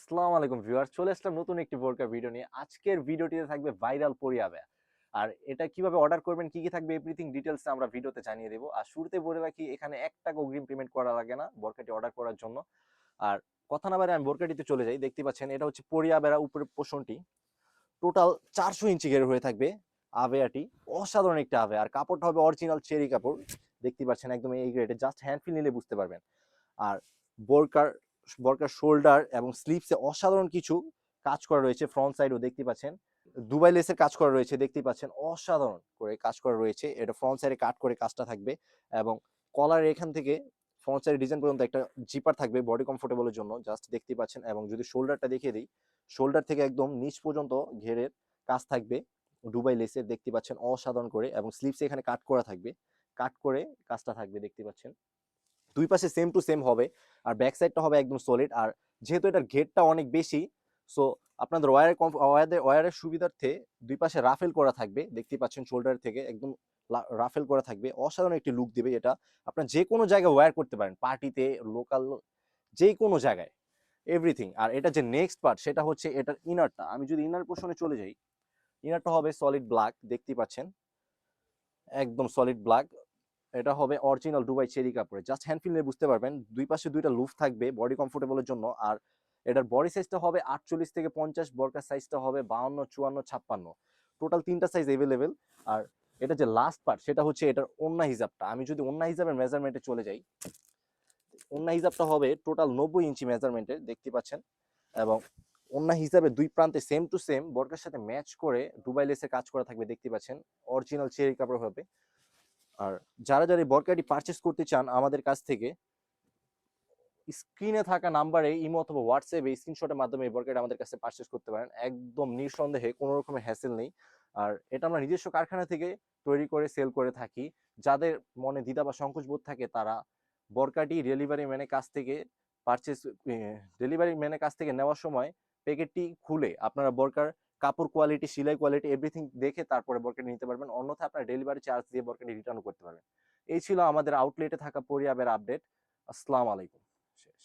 আসসালামু আলাইকুম ভিউয়ার্স, চলে আসলাম নতুন একটি বোরকা ভিডিও নিয়ে। আজকের ভিডিওটিতে থাকবে ভাইরাল পরিয়াবে, আর এটা কিভাবে অর্ডার করবেন, কি কি থাকবে, এভরিথিং ডিটেলস আমরা ভিডিওতে জানিয়ে দেবো। আর শুরুতে বলে রাখি, এখানে 1 টাকা অগ্রিম পেমেন্ট করা লাগে না বোরকাটি অর্ডার করার জন্য। আর কথা না বাড়ে আমি বোরকাটিতে চলে যাই। দেখতে পাচ্ছেন এটা হচ্ছে পরিয়াবেরা উপরের পোষণটি, টোটাল 400 ইঞ্চি ঘের হয়ে থাকবে আবেয়াটি। অসাধারণ একটা আবে, আর কাপড়টা হবে অরিজিনাল চেরি কাপড়। দেখতে পাচ্ছেন একদম এই গ্রেডে, জাস্ট হ্যান্ড ফিল নিলে বুঝতে পারবেন। আর বোরকার বোরকার শোল্ডার এবং স্লিভসে অসাধারণ কিছু কাজ করা রয়েছে। ফ্রন্ট সাইডও দেখতে পাচ্ছেন দুবাই লেসের কাজ করা রয়েছে, দেখতে পাচ্ছেন অসাধারণ করে কাজ করা রয়েছে। এটা ফ্রন্ট সাইডে কাট করে কাজটা থাকবে, এবং কলার এখান থেকে ফ্রন্ট সাইড ডিজাইন পর্যন্ত একটা জিপার থাকবে বডি কমফোর্টেবলের জন্য, জাস্ট দেখতে পাচ্ছেন। এবং যদি শোল্ডারটা দেখিয়ে দিই, শোল্ডার থেকে একদম নিচ পর্যন্ত ঘেরের কাজ থাকবে দুবাই লেসের, দেখতে পাচ্ছেন অসাধারণ করে। এবং স্লিভস এখানে কাট করা থাকবে, কাট করে কাজটা থাকবে, দেখতে পাচ্ছেন। দুই পাশে সেম টু সেম হবে, আর ব্যাক সাইডটা হবে একদম সলিড। আর যেহেতু এটার ঘেরটা অনেক বেশি, সো আপনাদের ওয়ারের সুবিধার্থে দুই পাশে রাফেল করা থাকবে, দেখতে পাচ্ছেন। শোল্ডার থেকে একদম রাফেল করা থাকবে, অসাধারণ একটি লুক দিবে। এটা আপনার যে কোনো জায়গায় ওয়্যার করতে পারেন, পার্টিতে, লোকাল, যে কোনো জায়গায়, এভরিথিং। আর এটা যে নেক্সট পার্ট, সেটা হচ্ছে এটার ইনারটা। আমি যদি ইনার পোর্শনে চলে যাই, ইনারটা হবে সলিড ব্ল্যাক, দেখতে পাচ্ছেন একদম সলিড ব্ল্যাক। এটা হবে অরিজিনাল দুবাই চেরি কাপড়ে, জাস্ট হ্যান্ড ফিল নিয়ে বুঝতে পারবেন। দুই পাশে দুইটা লুফ থাকবে বডি কমফোর্টেবলের জন্য। আর এটার বডি সাইজটা হবে 48 থেকে 50, বরকার সাইজটা হবে 52, 54, 56, টোটাল 3টা সাইজ এভেলেবেল। আর এটা যে লাস্ট পার্ট, সেটা হচ্ছে এটার ওন্না হিজাবটা। আমি যদি ওন্না হিজাবের মেজারমেন্টে চলে যাই, ওন্না হিজাবটা হবে টোটাল 90 ইঞ্চি মেজারমেন্টের, দেখতে পাচ্ছেন। এবং ওন্না হিসাবে দুই প্রান্তে সেম টু সেম বরকার সাথে ম্যাচ করে দুবাই লেসে কাজ করা থাকবে, দেখতে পাচ্ছেন অরিজিনাল চেরি কাপড় হবে। আর যারা যারা এই বরকাটি পারচেস করতে চান আমাদের কাছ থেকে, স্ক্রিনে থাকা নাম্বারে ইমো অথবা হোয়াটসঅ্যাপে স্ক্রিনশটের মাধ্যমে এই বরকাটি আমাদের কাছে পারচেস করতে পারেন, একদম নিঃসন্দেহে, কোনো রকমের হ্যাসেল নেই। আর এটা আমরা নিজস্ব কারখানা থেকে তৈরি করে সেল করে থাকি। যাদের মনে দ্বিধা বা সংকোচ বোধ থাকে, তারা বরকাটি ডেলিভারি ম্যানের কাছ থেকে পারচেস ডেলিভারি ম্যানের কাছ থেকে নেওয়ার সময় প্যাকেটটি খুলে আপনারা বরকার কাপড় কোয়ালিটি, সেলাই কোয়ালিটি, এভরিথিং দেখে তারপরে বরকাটি নিতে পারবেন। অন্যথায় আপনারা ডেলিভারি চার্জ দিয়ে বরকাটি রিটার্ন করতে পারবেন। এই ছিল আমাদের আউটলেটে থাকা পরিয়াবের আপডেট। আসসালামু আলাইকুম। শেষ।